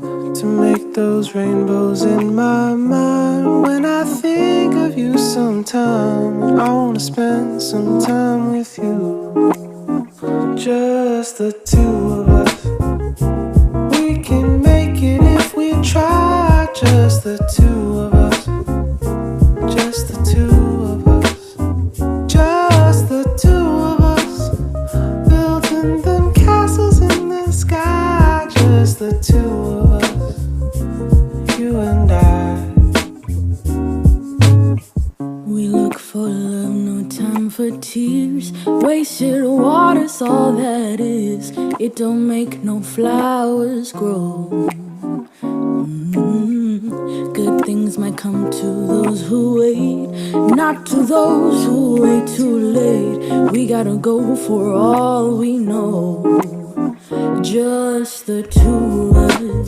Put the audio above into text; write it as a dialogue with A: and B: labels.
A: to make those rainbows in my mind. When I think of you sometime, I wanna spend some time with you. Just the two of us. We can make it if we try. Just the two of us. Just the two of us. Just the two of us. Building them castles in the sky. Just the two of us. You and I.
B: We look for love, no time for tears. Wasted water's all that is. It don't make no flowers grow. Good things might come to those who wait, not to those who wait too late. We gotta go for all we know. Just the two of us.